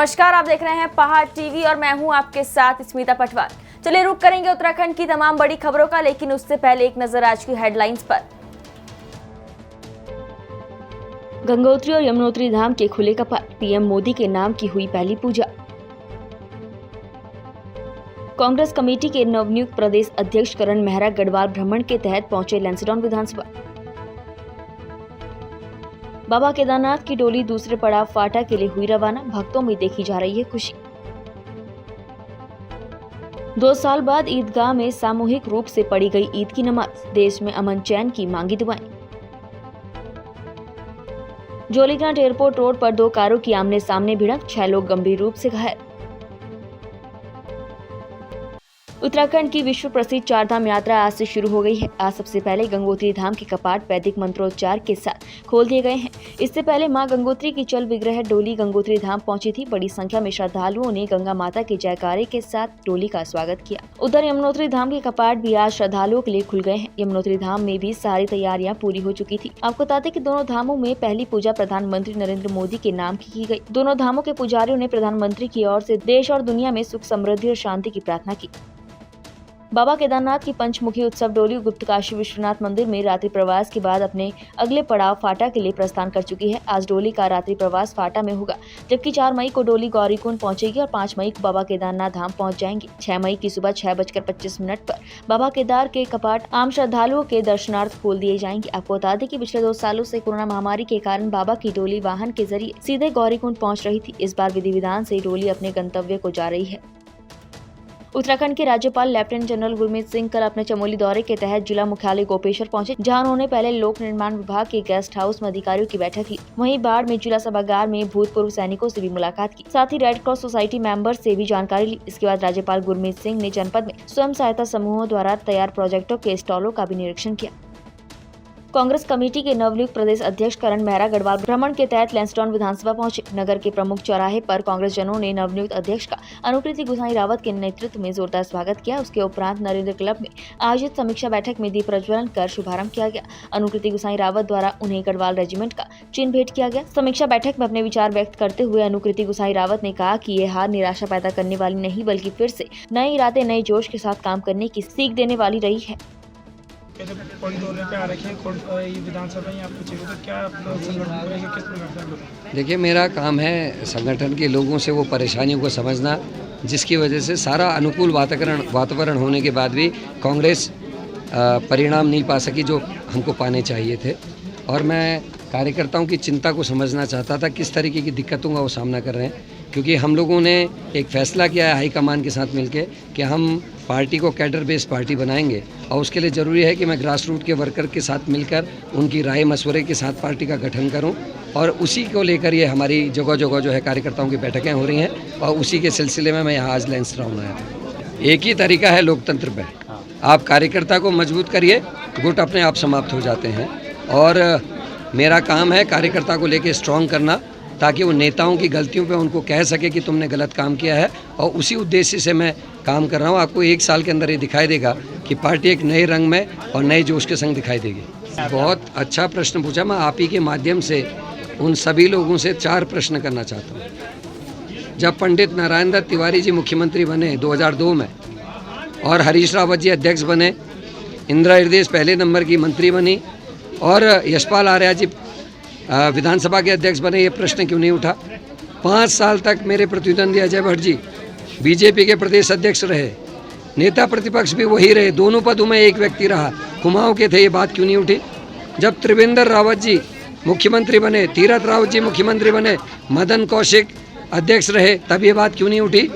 नमस्कार, आप देख रहे हैं पहाड़ टीवी और मैं हूं आपके साथ स्मिता पटवार। चलिए रुक करेंगे उत्तराखंड की तमाम बड़ी खबरों का, लेकिन उससे पहले एक नजर आज की हेडलाइंस पर। गंगोत्री और यमुनोत्री धाम के खुले कपाट, पीएम मोदी के नाम की हुई पहली पूजा। कांग्रेस कमेटी के नवनियुक्त प्रदेश अध्यक्ष करण मेहरा गढ़वाल भ्रमण के तहत पहुंचे लैंसडाउन विधानसभा। बाबा केदारनाथ की डोली दूसरे पड़ाव फाटा के लिए हुई रवाना, भक्तों में देखी जा रही है खुशी। 2 साल बाद ईदगाह में सामूहिक रूप से पढ़ी गई ईद की नमाज, देश में अमन चैन की मांगी दुआएं। जोलीग्रांट एयरपोर्ट रोड पर 2 कारों की आमने सामने भिड़ंत, 6 लोग गंभीर रूप से घायल। उत्तराखंड की विश्व प्रसिद्ध चारधाम यात्रा आज से शुरू हो गई है। आज सबसे पहले गंगोत्री धाम के कपाट वैदिक मंत्रोच्चार के साथ खोल दिए गए हैं। इससे पहले मां गंगोत्री की चल विग्रह डोली गंगोत्री धाम पहुंची थी। बड़ी संख्या में श्रद्धालुओं ने गंगा माता के जयकारे के साथ डोली का स्वागत किया। उधर यमुनोत्री धाम के कपाट भी आज श्रद्धालुओं के लिए खुल गए हैं। यमुनोत्री धाम में भी सारी तैयारियां पूरी हो चुकी थी। आपको बता दें कि दोनों धामों में पहली पूजा प्रधानमंत्री नरेंद्र मोदी के नाम की गई। दोनों धामों के पुजारियों ने प्रधानमंत्री की ओर से देश और दुनिया में सुख, समृद्धि और शांति की प्रार्थना की। बाबा केदारनाथ की पंचमुखी उत्सव डोली गुप्त काशी विश्वनाथ मंदिर में रात्रि प्रवास के बाद अपने अगले पड़ाव फाटा के लिए प्रस्थान कर चुकी है। आज डोली का रात्रि प्रवास फाटा में होगा, जबकि 4 मई को डोली गौरीकुंड पहुंचेगी और 5 मई को बाबा केदारनाथ धाम पहुंच जाएंगी। 6 मई की सुबह 6:25 पर बाबा केदार के कपाट आम श्रद्धालुओं के दर्शनार्थ खोल दिए जाएंगे। आपको बता दें कि पिछले 2 सालों से कोरोना महामारी के कारण बाबा की डोली वाहन के जरिए सीधे गौरीकुंड पहुँच रही थी। इस बार विधि विधान से डोली अपने गंतव्य को जा रही है। उत्तराखंड के राज्यपाल लेफ्टिनेंट जनरल गुरमीत सिंह कल अपने चमोली दौरे के तहत जिला मुख्यालय गोपेश्वर पहुंचे, जहां उन्होंने पहले लोक निर्माण विभाग के गेस्ट हाउस में अधिकारियों की बैठक की। वहीं बाढ़ में जिला सभागार में भूतपूर्व सैनिकों से भी मुलाकात की, साथ ही रेड क्रॉस सोसाइटी मेंबर से भी जानकारी ली। इसके बाद राज्यपाल गुरमीत सिंह ने जनपद में स्वयं सहायता समूहों द्वारा तैयार प्रोजेक्टों के स्टॉलों का भी निरीक्षण किया। कांग्रेस कमेटी के नवनियुक्त प्रदेश अध्यक्ष करण मेहरा गढ़वाल भ्रमण के तहत लैंसडाउन विधानसभा पहुंचे। नगर के प्रमुख चौराहे पर कांग्रेस जनों ने नवनियुक्त अध्यक्ष का अनुकृति गुसाई रावत के नेतृत्व में जोरदार स्वागत किया। उसके उपरांत नरेंद्र क्लब में आयोजित समीक्षा बैठक में दीप प्रज्वलन कर शुभारंभ किया गया। अनुकृति गुसाई रावत द्वारा उन्हें गढ़वाल रेजिमेंट का चिन्ह भेंट किया गया। समीक्षा बैठक में अपने विचार व्यक्त करते हुए अनुकृति गुसाई रावत ने कहा कि ये हार निराशा पैदा करने वाली नहीं, बल्कि फिर से नए इरादे, नए जोश के साथ काम करने की सीख देने वाली रही है। पे आ रखे हैं विधानसभा में आपको चाहिए, तो क्या संगठन को किस प्रकार से? देखिए, मेरा काम है संगठन के लोगों से वो परेशानियों को समझना, जिसकी वजह से सारा अनुकूल वातावरण होने के बाद भी कांग्रेस परिणाम नहीं पा सकी जो हमको पाने चाहिए थे। और मैं कार्यकर्ताओं की चिंता को समझना चाहता था, किस तरीके की दिक्कतों का वो सामना कर रहे हैं, क्योंकि हम लोगों ने एक फैसला किया है हाईकमान के साथ मिलकर कि हम पार्टी को कैडर बेस्ड पार्टी बनाएंगे, और उसके लिए ज़रूरी है कि मैं ग्रास रूट के वर्कर के साथ मिलकर उनकी राय मशवरे के साथ पार्टी का गठन करूं, और उसी को लेकर ये हमारी जगह जगह जो है कार्यकर्ताओं की बैठकें हो रही हैं, और उसी के सिलसिले में मैं यहाँ आज लैंसडाउन आया था। एक ही तरीका है लोकतंत्र पर, आप कार्यकर्ता को मजबूत करिए, गुट अपने आप समाप्त हो जाते हैं। और मेरा काम है कार्यकर्ता को लेकर स्ट्रॉन्ग करना, ताकि वो नेताओं की गलतियों पे उनको कह सके कि तुमने गलत काम किया है, और उसी उद्देश्य से मैं काम कर रहा हूँ। आपको 1 साल के अंदर ये दिखाई देगा कि पार्टी एक नए रंग में और नए जोश के संग दिखाई देगी। बहुत अच्छा प्रश्न पूछा। मैं आप ही के माध्यम से उन सभी लोगों से 4 प्रश्न करना चाहता हूँ। जब पंडित नारायण दत्त तिवारी जी मुख्यमंत्री बने 2002 में, और हरीश रावत जी अध्यक्ष बने, इंदिरा हृदय पहले नंबर की मंत्री बनी, और यशपाल आर्या जी विधानसभा के अध्यक्ष बने, ये प्रश्न क्यों नहीं उठा? 5 साल तक मेरे प्रतिद्वंदी अजय भट्ट जी बीजेपी के प्रदेश अध्यक्ष रहे, नेता प्रतिपक्ष भी वही रहे, दोनों पदों में एक व्यक्ति रहा, कुमाऊं के थे, ये बात क्यों नहीं उठी? जब त्रिवेंद्र रावत जी मुख्यमंत्री बने, तीरथ रावत जी मुख्यमंत्री बने, मदन कौशिक अध्यक्ष रहे, तब ये बात क्यों नहीं उठी?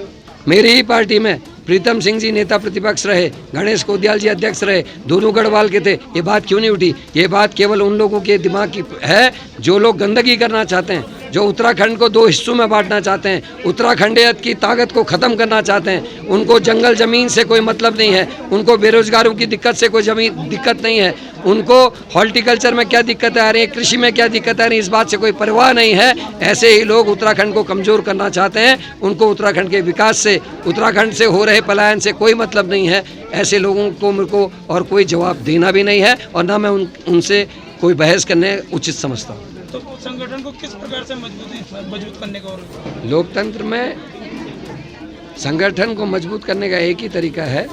मेरी ही पार्टी में प्रीतम सिंह जी नेता प्रतिपक्ष रहे, गणेश कोदियाल जी अध्यक्ष रहे, दोनों गढ़वाल के थे, ये बात क्यों नहीं उठी? ये बात केवल उन लोगों के दिमाग की है जो लोग गंदगी करना चाहते हैं, जो उत्तराखंड को 2 हिस्सों में बांटना चाहते हैं, उत्तराखंडियत की ताकत को ख़त्म करना चाहते हैं। उनको जंगल ज़मीन से कोई मतलब नहीं है, उनको बेरोजगारों की दिक्कत से कोई दिक्कत नहीं है, उनको हॉर्टिकल्चर में क्या दिक्कत आ रही है, कृषि में क्या दिक्कत आ रही है, इस बात से कोई परवाह नहीं है। ऐसे ही लोग उत्तराखंड को कमज़ोर करना चाहते हैं। उनको उत्तराखंड के विकास से, उत्तराखंड से हो रहे पलायन से कोई मतलब नहीं है। ऐसे लोगों को मेरे को और कोई जवाब देना भी नहीं है, और ना मैं उनसे कोई बहस करने उचित समझता हूँ। तो संगठन को किस प्रकार से मजबूत करने का और लोकतंत्र में संगठन को मजबूत करने का एक ही तरीका है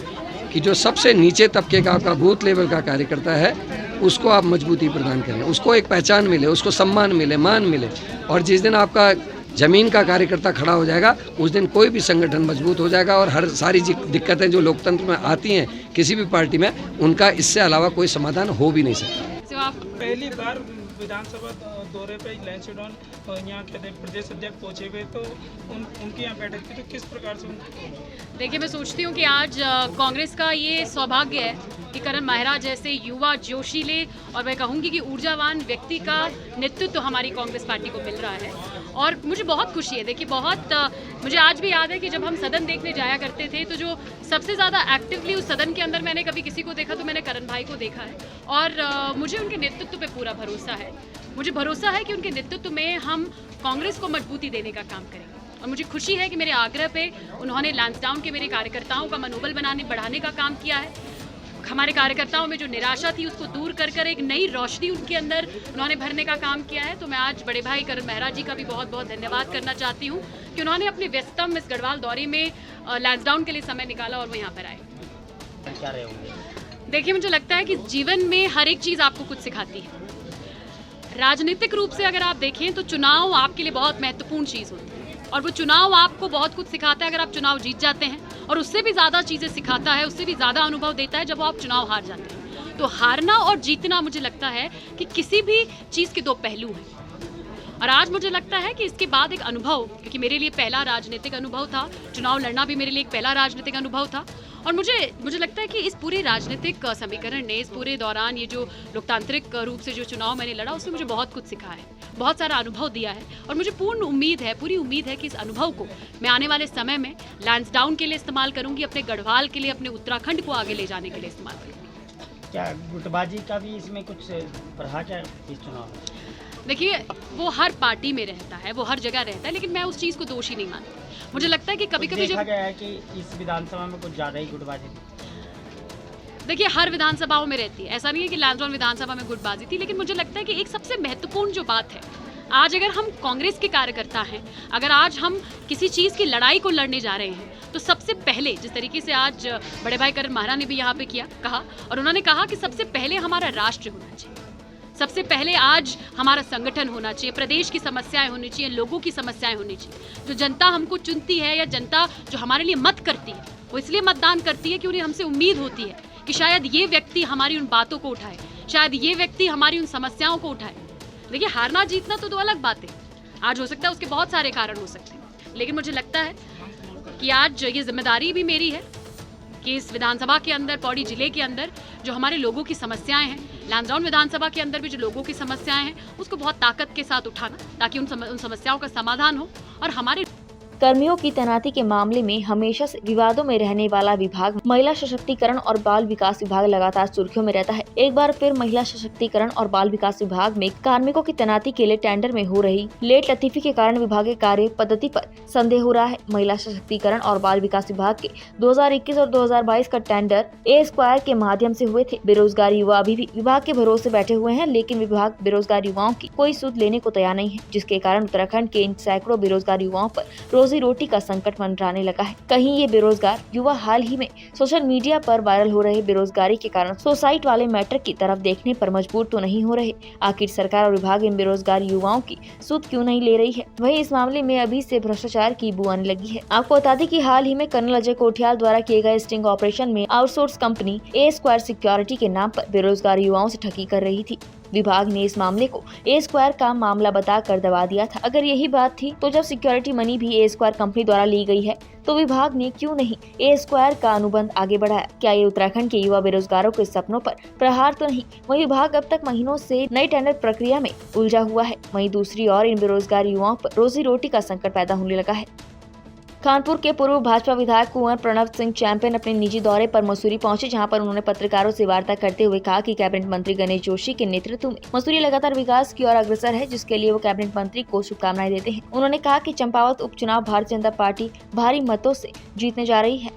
कि जो सबसे नीचे तबके का बूथ लेवल का कार्यकर्ता है उसको आप मजबूती प्रदान करें, उसको एक पहचान मिले, उसको सम्मान मिले, मान मिले। और जिस दिन आपका ज़मीन का कार्यकर्ता खड़ा हो जाएगा उस दिन कोई भी संगठन मजबूत हो जाएगा और हर सारी दिक्कतें जो लोकतंत्र में आती हैं किसी भी पार्टी में, उनका इससे अलावा कोई समाधान हो भी नहीं सकता। आप पहली बार विधानसभा दौरे पे लैंसडाउन यहाँ के प्रदेश अध्यक्ष पहुँचे हुए, तो उनकी यहाँ बैठक की, तो किस प्रकार से देखिए, मैं सोचती हूँ कि आज कांग्रेस का ये सौभाग्य है कि करण मेहरा जैसे युवा जोशीले और मैं कहूँगी कि ऊर्जावान व्यक्ति का नेतृत्व हमारी कांग्रेस पार्टी को मिल रहा है और मुझे बहुत खुशी है। देखिए, मुझे आज भी याद है कि जब हम सदन देखने जाया करते थे तो जो सबसे ज़्यादा एक्टिवली उस सदन के अंदर मैंने कभी किसी को देखा तो मैंने करण भाई को देखा है और मुझे उनके नेतृत्व पे पूरा भरोसा है। मुझे भरोसा है कि उनके नेतृत्व में हम कांग्रेस को मजबूती देने का काम करेंगे और मुझे खुशी है कि मेरे आग्रह पे उन्होंने लैंसडाउन के मेरे कार्यकर्ताओं का मनोबल बढ़ाने का काम किया है। हमारे कार्यकर्ताओं में जो निराशा थी उसको दूर कर एक नई रोशनी उनके अंदर उन्होंने भरने का काम किया है। तो मैं आज बड़े भाई करण मेहरा जी का भी बहुत बहुत धन्यवाद करना चाहती हूँ कि उन्होंने अपने व्यस्तम इस गढ़वाल दौरे में लैंसडाउन के लिए समय निकाला और वो यहाँ पर आए। क्या रहे होंगे? देखिए, मुझे लगता है कि जीवन में हर एक चीज़ आपको कुछ सिखाती है। राजनीतिक रूप से अगर आप देखें तो चुनाव आपके लिए बहुत महत्वपूर्ण चीज़ होती है और वो चुनाव आपको बहुत कुछ सिखाता है अगर आप चुनाव जीत जाते हैं, और उससे भी ज़्यादा चीज़ें सिखाता है, उससे भी ज़्यादा अनुभव देता है जब आप चुनाव हार जाते हैं। तो हारना और जीतना मुझे लगता है कि किसी भी चीज़ के दो पहलू हैं और आज मुझे लगता है कि इसके बाद एक अनुभव, क्योंकि मेरे लिए पहला राजनीतिक अनुभव था, चुनाव लड़ना भी मेरे लिए एक पहला राजनीतिक अनुभव था और मुझे लगता है कि इस पूरे राजनीतिक समीकरण ने इस पूरे दौरान ये जो लोकतांत्रिक रूप से जो चुनाव मैंने लड़ा उसने मुझे बहुत कुछ सिखाया है, बहुत सारा अनुभव दिया है और मुझे पूरी उम्मीद है कि इस अनुभव को मैं आने वाले समय में लैंसडाउन के लिए इस्तेमाल करूंगी, अपने गढ़वाल के लिए, अपने उत्तराखंड को आगे ले जाने के लिए इस्तेमाल करूंगी। क्या गुटबाजी का भी इसमें कुछ प्रभाव क्या इस चुनाव में? देखिए, वो हर पार्टी में रहता है, वो हर जगह रहता है, लेकिन मैं उस चीज़ को दोषी नहीं मानती। मुझे लगता है कि कभी-कभी देखा गया है कि इस विधानसभा में कुछ ज़्यादा ही गुटबाजी थी। देखिए, हर विधानसभाओं में रहती है, ऐसा नहीं है कि लैंसडाउन विधानसभा में गुटबाजी थी, लेकिन मुझे लगता है कि एक सबसे महत्वपूर्ण जो बात है, आज अगर हम कांग्रेस के कार्यकर्ता हैं, अगर आज हम किसी चीज़ की लड़ाई को लड़ने जा रहे हैं तो सबसे पहले जिस तरीके से आज बड़े भाई करण मेहरा ने भी यहाँ पे कहा और उन्होंने कहा कि सबसे पहले हमारा राष्ट्र होना चाहिए, सबसे पहले आज हमारा संगठन होना चाहिए, प्रदेश की समस्याएं होनी चाहिए, लोगों की समस्याएं होनी चाहिए। जो जनता हमको चुनती है या जनता जो हमारे लिए मत करती है वो इसलिए मतदान करती है कि उन्हें हमसे उम्मीद होती है कि शायद ये व्यक्ति हमारी उन बातों को उठाए, शायद ये व्यक्ति हमारी उन समस्याओं को उठाए। देखिए, हारना जीतना तो दो अलग बातें, आज हो सकता है उसके बहुत सारे कारण हो सकते हैं, लेकिन मुझे लगता है कि आज ये जिम्मेदारी भी मेरी है कि इस विधानसभा के अंदर, पौड़ी जिले के अंदर जो हमारे लोगों की समस्याएं हैं, लैंसडाउन विधानसभा के अंदर भी जो लोगों की समस्याएं हैं, उसको बहुत ताकत के साथ उठाना ताकि उन समस्याओं का समाधान हो और हमारे कर्मियों की तैनाती के मामले में हमेशा से विवादों में रहने वाला विभाग महिला सशक्तिकरण और बाल विकास विभाग लगातार सुर्खियों में रहता है। एक बार फिर महिला सशक्तिकरण और बाल विकास विभाग में कार्मिकों की तैनाती के लिए टेंडर में हो रही लेट लतीफी के कारण विभागीय कार्य पद्धति पर संदेह हो रहा है। महिला सशक्तिकरण और बाल विकास विभाग के 2021 और 2022 का टेंडर ए स्क्वायर के माध्यम से हुए थे। बेरोजगार युवा अभी भी विभाग के भरोसे बैठे हुए हैं, लेकिन विभाग बेरोजगार युवाओं की कोई सूद लेने को तैयार नहीं है, जिसके कारण उत्तराखंड के इन सैकड़ों बेरोजगार युवाओं पर रोजी रोटी का संकट मंडराने लगा है। कहीं ये बेरोजगार युवा हाल ही में सोशल मीडिया पर वायरल हो रहे बेरोजगारी के कारण सुसाइड वाले मैटर की तरफ देखने पर मजबूर तो नहीं हो रहे। आखिर सरकार और विभाग इन बेरोजगार युवाओं की सूद क्यों नहीं ले रही है? वहीं इस मामले में अभी से भ्रष्टाचार की बू आने लगी है। आपको बता दें कि हाल ही में कर्नल अजय कोठियाल द्वारा किए गए स्टिंग ऑपरेशन में आउटसोर्स कंपनी ए स्क्वायर सिक्योरिटी के नाम पर बेरोजगार युवाओं से ठगी कर रही थी। विभाग ने इस मामले को ए स्क्वायर का मामला बताकर दबा दिया था। अगर यही बात थी तो जब सिक्योरिटी मनी भी ए स्क्वायर कंपनी द्वारा ली गई है तो विभाग ने क्यों नहीं ए स्क्वायर का अनुबंध आगे बढ़ाया? क्या ये उत्तराखंड के युवा बेरोजगारों के सपनों पर प्रहार तो नहीं? वही विभाग अब तक महीनों से नई टेंडर प्रक्रिया में उलझा हुआ है। वहीं दूसरी ओर इन बेरोजगार युवाओं पर रोजी रोटी का संकट पैदा होने लगा है। कानपुर के पूर्व भाजपा विधायक कुंवर प्रणव सिंह चैंपियन अपने निजी दौरे पर मसूरी पहुंचे, जहां पर उन्होंने पत्रकारों से वार्ता करते हुए कहा कि कैबिनेट मंत्री गणेश जोशी के नेतृत्व में मसूरी लगातार विकास की ओर अग्रसर है, जिसके लिए वो कैबिनेट मंत्री को शुभकामनाएं देते हैं। उन्होंने कहा कि चंपावत उपचुनाव भारतीय जनता पार्टी भारी मतों से जीतने जा रही है।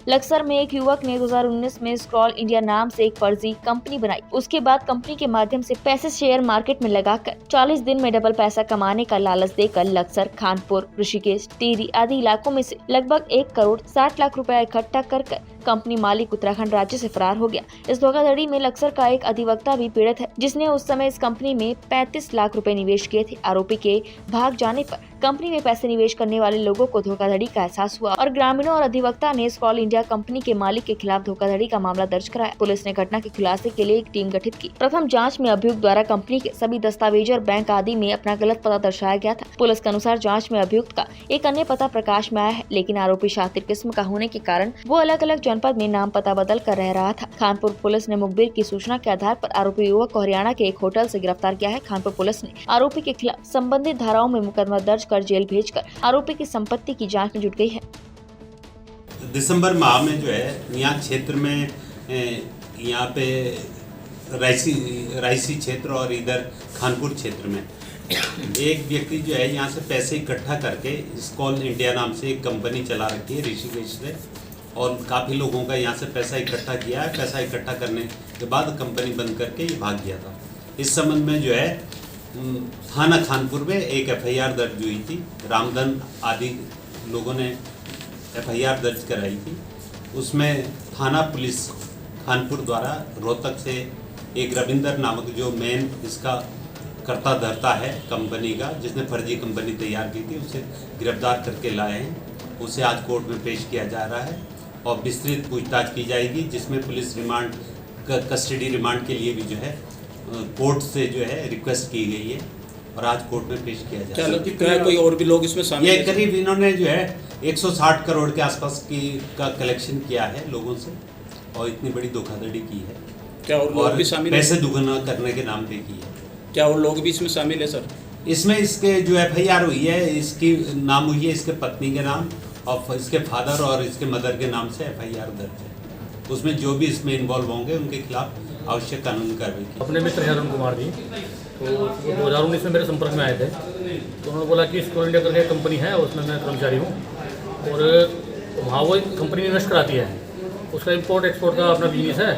लक्सर में एक युवक ने 2019 में स्क्रॉल इंडिया नाम से एक फर्जी कंपनी बनाई। उसके बाद कंपनी के माध्यम से पैसे शेयर मार्केट में लगाकर 40 दिन में डबल पैसा कमाने का लालच देकर लक्सर, खानपुर, ऋषिकेश, टिहरी आदि इलाकों में से लगभग 1 करोड़ 60 लाख रुपया इकट्ठा कर कंपनी मालिक उत्तराखंड राज्य से फरार हो गया। इस धोखाधड़ी में लक्सर का एक अधिवक्ता भी पीड़ित है, जिसने उस समय इस कंपनी में 35 लाख रुपए निवेश किए थे। आरोपी के भाग जाने पर कंपनी में पैसे निवेश करने वाले लोगों को धोखाधड़ी का एहसास हुआ और ग्रामीणों और अधिवक्ता ने स्क्रॉल इंडिया कंपनी के मालिक के खिलाफ धोखाधड़ी का मामला दर्ज कराया। पुलिस ने घटना के खुलासे के लिए एक टीम गठित की। प्रथम जांच में अभियुक्त द्वारा कंपनी के सभी दस्तावेज और बैंक आदि में अपना गलत पता दर्शाया गया था। पुलिस के अनुसार जांच में अभियुक्त का एक अन्य पता प्रकाश में आया है, लेकिन आरोपी शातिर किस्म का होने के कारण वो अलग अलग जनपद में नाम पता बदल कर रह रहा था। खानपुर पुलिस ने मुखबिर की सूचना के आधार पर आरोपी युवक को हरियाणा के एक होटल से गिरफ्तार किया है। खानपुर पुलिस ने आरोपी के खिलाफ संबंधित धाराओं में मुकदमा दर्ज कर जेल भेजकर आरोपी की संपत्ति की जांच में जुट गई है। दिसंबर माह में जो है यहाँ क्षेत्र में यहाँ पे रायसी क्षेत्र और इधर खानपुर क्षेत्र में एक व्यक्ति जो है यहाँ से पैसे इकट्ठा करके स्क्रॉल इंडिया नाम से एक कंपनी चला रखी है ऋषिकेश से, और काफ़ी लोगों का यहाँ से पैसा इकट्ठा किया है। पैसा इकट्ठा करने के बाद कंपनी बंद करके ये भाग गया था। इस संबंध में जो है थाना खानपुर में एक FIR दर्ज हुई थी। रामधन आदि लोगों ने FIR दर्ज कराई थी। उसमें थाना पुलिस खानपुर द्वारा रोहतक से एक रविंदर नामक जो मेन इसका करता धरता है कंपनी का, जिसने फर्जी कंपनी तैयार की थी, उसे गिरफ्तार करके लाए हैं। उसे आज कोर्ट में पेश किया जा रहा है और विस्तृत पूछताछ की जाएगी, जिसमें पुलिस रिमांड कस्टडी रिमांड के लिए भी जो है कोर्ट से जो है रिक्वेस्ट की गई है और आज कोर्ट में पेश किया जा रहा है। कोई और भी लोग इसमें शामिल ये हैं? करीब इन्होंने जो है 160 करोड़ के आसपास का कलेक्शन किया है लोगों से और इतनी बड़ी धोखाधड़ी की है। क्या और लोग भी शामिल हैं? पैसे दुगना करने के नाम पे की है। क्या और लोग भी इसमें शामिल है सर? इसमें इसके जो FIR हुई है, इसकी नाम हुई है इसके पत्नी के नाम और इसके फादर और इसके मदर के नाम से FIR दर्ज है। उसमें जो भी इसमें इन्वॉल्व होंगे उनके खिलाफ आवश्यक कानूनी कार्रवाई की। अपने मित्र हैं अरुण कुमार जी, तो 2019 में मेरे संपर्क में आए थे, तो उन्होंने बोला कि स्क्रॉल इंडिया करके कंपनी है, उसमें मैं कर्मचारी हूँ और वहाँ वो कंपनी इन्वेस्ट कराती है, उसका इम्पोर्ट एक्सपोर्ट का अपना बिजनेस है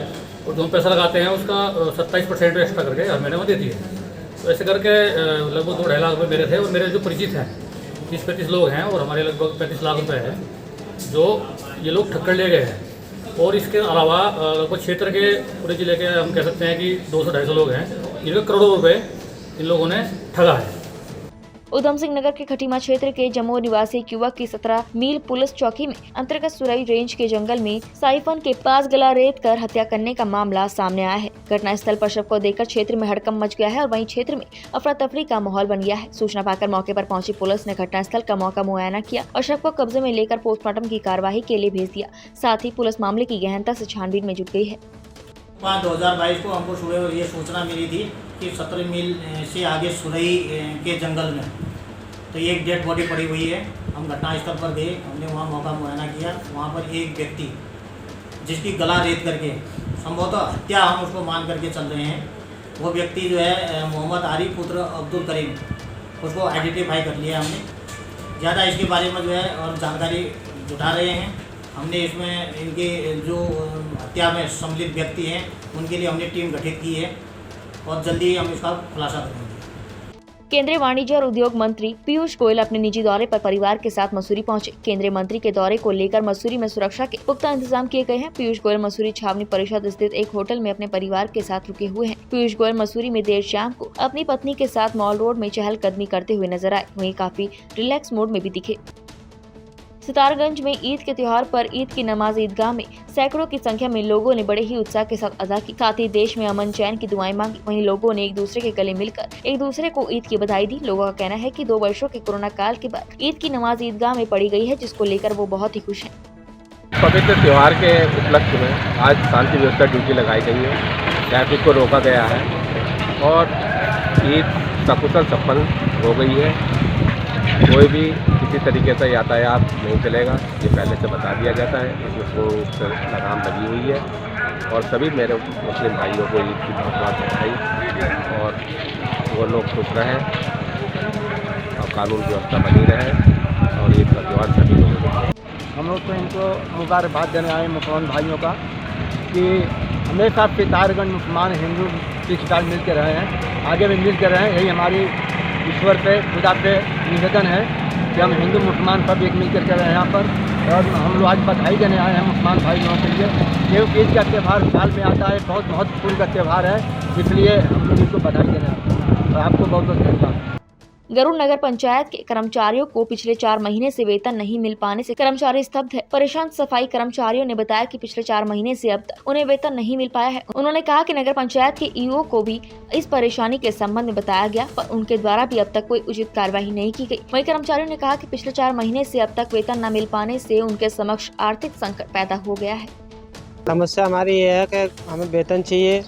और जो हम पैसा लगाते हैं उसका 27% एक्स्ट्रा करके हर महीने में देती है। तो ऐसे करके लगभग 2-2.5 लाख रुपये मेरे थे और मेरे जो परिचित हैं 30-35 लोग हैं और हमारे लगभग 35 लाख रुपये है जो ये लोग ठक्कर ले गए हैं। और इसके अलावा लगभग क्षेत्र के पूरे जिले के हम कह सकते हैं कि 200-250 लोग हैं जिनके करोड़ों रुपए इन लोगों ने ठगा है। उधम सिंह नगर के खटीमा क्षेत्र के जमोर निवासी एक युवक की 17 मील पुलिस चौकी में अंतर्गत सुरई रेंज के जंगल में साइफन के पास गला रेत कर हत्या करने का मामला सामने आया है। घटना स्थल पर शव को देखकर क्षेत्र में हड़कंप मच गया है और वहीं क्षेत्र में अफरा तफरी का माहौल बन गया है। सूचना पाकर मौके पर पहुंची पुलिस ने घटनास्थल का मौका मुआयना किया और शव को कब्जे में लेकर पोस्टमार्टम की कार्यवाही के लिए भेज दिया। साथ ही पुलिस मामले की गहनता से छानबीन में जुट गई है। 2022 को हमको सुबह ये सूचना मिली थी कि 17 मील से आगे सुरई के जंगल में तो ये एक डेड बॉडी पड़ी हुई है। हम घटनास्थल पर गए, हमने वहाँ मौका मुआयना किया। वहाँ पर एक व्यक्ति जिसकी गला रेत करके संभवतः हत्या हम उसको मान करके चल रहे हैं, वो व्यक्ति जो है मोहम्मद आरिफ पुत्र अब्दुल करीम, उसको आइडेंटिफाई कर लिया हमने। ज़्यादा इसके बारे में जो है और जानकारी जुटा रहे हैं। हमने इसमें इनके जो हत्या में सम्मिलित व्यक्ति हैं उनके लिए हमने टीम गठित की है और जल्दी ही हम इसका खुलासा करेंगे। केंद्रीय वाणिज्य और उद्योग मंत्री पीयूष गोयल अपने निजी दौरे पर परिवार के साथ मसूरी पहुंचे। केंद्रीय मंत्री के दौरे को लेकर मसूरी में सुरक्षा के पुख्ता इंतजाम किए गए हैं। पीयूष गोयल मसूरी छावनी परिषद स्थित एक होटल में अपने परिवार के साथ रुके हुए हैं। पीयूष गोयल मसूरी में देर शाम को अपनी पत्नी के साथ मॉल रोड में चहलकदमी करते हुए नजर आए। वहीं काफी रिलैक्स मूड में भी दिखे। सितारगंज में ईद के त्योहार पर ईद की नमाज ईदगाह में सैकड़ों की संख्या में लोगों ने बड़े ही उत्साह के साथ अदा की। साथ ही देश में अमन चैन की दुआएं मांगी। वहीं लोगों ने एक दूसरे के गले मिलकर एक दूसरे को ईद की बधाई दी। लोगों का कहना है कि 2 वर्षों के कोरोना काल के बाद ईद की नमाज ईदगाह में पढ़ी गई है, जिसको लेकर वो बहुत ही खुश हैं। पवित्र त्यौहार के उपलक्ष्य में आज शांति व्यवस्था ड्यूटी लगाई गई है, ट्रैफिक को रोका गया है और ईद सकुशल संपन्न हो गई है। कोई भी किसी तरीके से यातायात नहीं चलेगा, ये पहले से बता दिया जाता है। इसको लगाम लगी हुई है और सभी मेरे मुस्लिम भाइयों को ईद की बहुत बहुत बधाई और वो लोग खुश रहें और कानून व्यवस्था बनी रहे और ईद का त्यौहार सभी लोगों को हम लोग तो इनको मुबारकबाद देने आए मुसलमान भाइयों का कि हमेशा पितारगंज मुसलमान हिंदू सिख ईसाई मिल के रहे हैं, आगे भी मिल के रहे हैं। यही हमारी ईश्वर पे खुदा पे निवेदन है कि हम हिंदू मुसलमान सब एक मिल कर के रहे हैं यहाँ पर। और हम लोग आज बधाई देने आए हैं मुसलमान भाइयों के लिए, क्योंकि ईद का त्यौहार साल में आता है, बहुत महत्वपूर्ण का त्यौहार है, इसलिए हम लोग इनको बधाई देने आए हैं। और आपको बहुत बहुत धन्यवाद। गरुड़ नगर पंचायत के कर्मचारियों को पिछले 4 महीने से वेतन नहीं मिल पाने से कर्मचारी स्तब्ध है। परेशान सफाई कर्मचारियों ने बताया कि पिछले 4 महीने से अब तक उन्हें वेतन नहीं मिल पाया है। उन्होंने कहा कि नगर पंचायत के ईओ को भी इस परेशानी के संबंध में बताया गया, पर उनके द्वारा भी अब तक कोई उचित कार्यवाही नहीं की गई। वहीं कर्मचारियों ने कहा कि पिछले 4 महीने से अब तक वेतन न मिल पाने से उनके समक्ष आर्थिक संकट पैदा हो गया है। समस्या हमारी ये है कि हमें वेतन चाहिए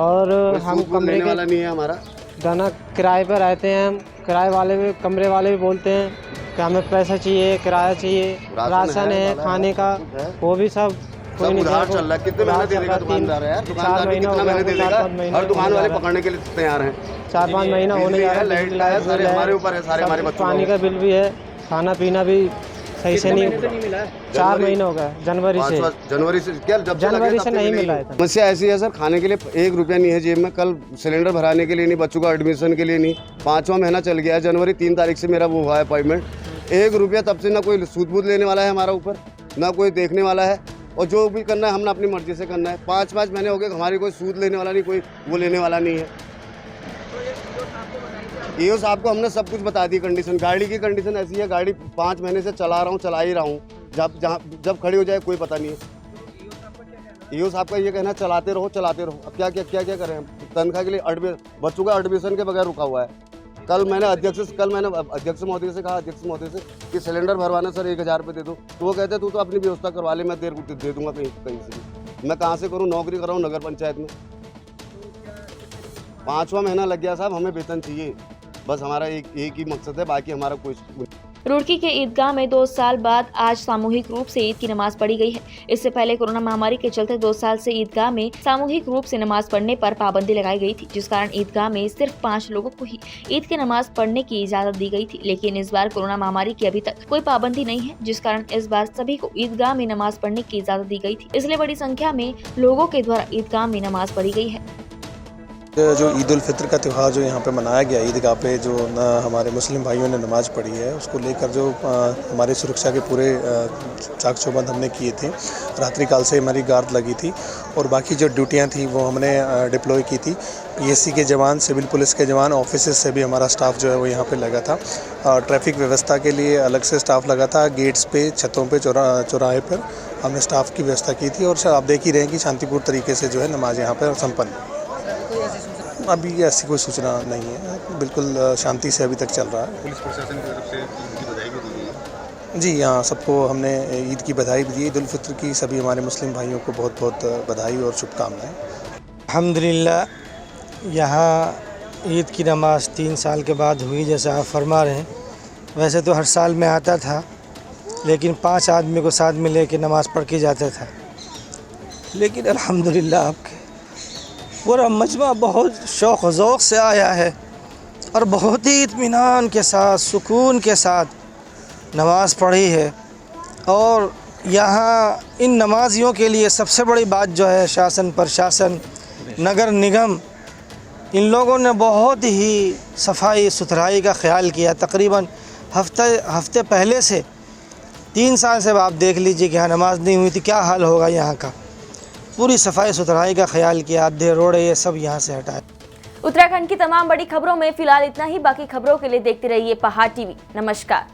और हम कमरे वाला नहीं है, हमारा दाना किराए पर रहते हैं। हम किराए वाले भी, कमरे वाले भी बोलते हैं कि हमें पैसा चाहिए, किराया चाहिए, राशन है खाने का, वो भी सब कोई नहीं उधार चल रहा है। कितने महीने देगा दुकानदार है यार? दुकानदार भी कितना महीने देगा? हर दुकान वाले पकड़ने के लिए तैयार हैं। 4-5 महीना होने जा रहा है। लाइट है, सारे हमारे ऊपर है, सारे हमारे बच्चों। पानी का बिल भी है, खाना पीना भी सही से नहीं मिला है। 4 महीने हो गए, जनवरी से क्या जनवरी से नहीं मिला है। समस्या ऐसी है सर, खाने के लिए 1 रुपया नहीं है जेब में, कल सिलेंडर भराने के लिए नहीं, बच्चों का एडमिशन के लिए नहीं। 5वां महीना चल गया है, जनवरी 3 तारीख से मेरा वो हुआ है अपॉइंटमेंट। 1 रुपया तब से ना कोई सूद बूद लेने वाला है हमारा ऊपर, ना कोई देखने वाला है, और जो भी करना है हमने अपनी मर्जी से करना है। 5 महीने हो गए, हमारी कोई सूद लेने वाला नहीं, कोई वो लेने वाला नहीं है। ईओ साहब को हमने सब कुछ बता दी कंडीशन। गाड़ी की कंडीशन ऐसी है, गाड़ी 5 महीने से चला रहा हूँ, चला ही रहा हूँ, जब खड़ी हो जाए कोई पता नहीं है। ईओ साहब का ये कहना चलाते रहो चलाते रहो। अब क्या करें हम? तनख्वाह के लिए बच्चों का एडमिशन के बगैर रुका हुआ है। कल मैंने अध्यक्ष महोदय से कहा, अध्यक्ष महोदय से कि सिलेंडर भरवाना सर 1000 रुपये दे दो, तो वो कहते तू तो अपनी व्यवस्था करवा ले, मैं तेरे को दे दूंगा कहीं से। मैं कहाँ से करूँ? नौकरी कर रहा हूँ नगर पंचायत में। 5वां महीना लग गया साहब, हमें वेतन चाहिए, बस हमारा एक ही मकसद है, बाकी हमारा कोई। रुड़की के ईदगाह में 2 साल बाद आज सामूहिक रूप से ईद की नमाज पढ़ी गई है। इससे पहले कोरोना महामारी के चलते 2 साल से ईदगाह में सामूहिक रूप से नमाज पढ़ने पर पाबंदी लगाई गई थी, जिस कारण ईदगाह में सिर्फ 5 लोगों को ही ईद की नमाज पढ़ने की इजाजत दी गई थी। लेकिन इस बार कोरोना महामारी की अभी तक कोई पाबंदी नहीं है, जिस कारण इस बार सभी को ईदगाह में नमाज पढ़ने की इजाजत दी गई थी। इसलिए बड़ी संख्या में लोगों के द्वारा ईदगाह में नमाज पढ़ी गई है। जो ईद उल फितर का त्यौहार जो यहाँ पे मनाया गया, ईदगाह पे जो हमारे मुस्लिम भाइयों ने नमाज़ पढ़ी है, उसको लेकर जो हमारी सुरक्षा के पूरे चाक चौबंद हमने किए थे। रात्रि काल से हमारी गार्ड लगी थी और बाकी जो ड्यूटियाँ थी वो हमने डिप्लॉय की थी। पीएससी के जवान, सिविल पुलिस के जवान, ऑफिसेज से भी हमारा स्टाफ जो है वो यहाँ पे लगा था। ट्रैफिक व्यवस्था के लिए अलग से स्टाफ लगा था। गेट्स पे, छतों पे, चौराहे पर हमने स्टाफ की व्यवस्था की थी और आप देख ही रहे हैं कि शांतिपूर्ण तरीके से जो है नमाज यहाँ पर संपन्न। अभी ऐसी कोई सूचना नहीं है, बिल्कुल शांति से अभी तक चल रहा है। पुलिस प्रशासन की तरफ से ईद की बधाई भी दी गई है। जी हाँ, सबको हमने ईद की बधाई भी दी। ईद उल फितर की सभी हमारे मुस्लिम भाइयों को बहुत बहुत बधाई और शुभकामनाएं। अल्हम्दुलिल्लाह, यहाँ ईद की नमाज 3 साल के बाद हुई, जैसा आप फरमा रहे हैं। वैसे तो हर साल में आता था, लेकिन 5 आदमी को साथ में लेके नमाज़ पढ़ के जाता था। लेकिन अल्हम्दुलिल्लाह आपके पूरा मजमा बहुत शौक़ ज़ौक़ से आया है और बहुत ही इत्मीनान के साथ, सुकून के साथ नमाज़ पढ़ी है। और यहाँ इन नमाजियों के लिए सबसे बड़ी बात जो है, शासन, प्रशासन, नगर निगम, इन लोगों ने बहुत ही सफाई सुथराई का ख्याल किया। तकरीबन हफ्ते पहले से 3 साल से आप देख लीजिए कि यहाँ नमाज नहीं हुई थी, क्या हाल होगा यहाँ का। पूरी सफाई सुथराई का ख्याल किया, आधे रोड़े ये सब यहाँ से हटाए। उत्तराखंड की तमाम बड़ी खबरों में फिलहाल इतना ही। बाकी खबरों के लिए देखते रहिए पहाड़ टीवी। नमस्कार।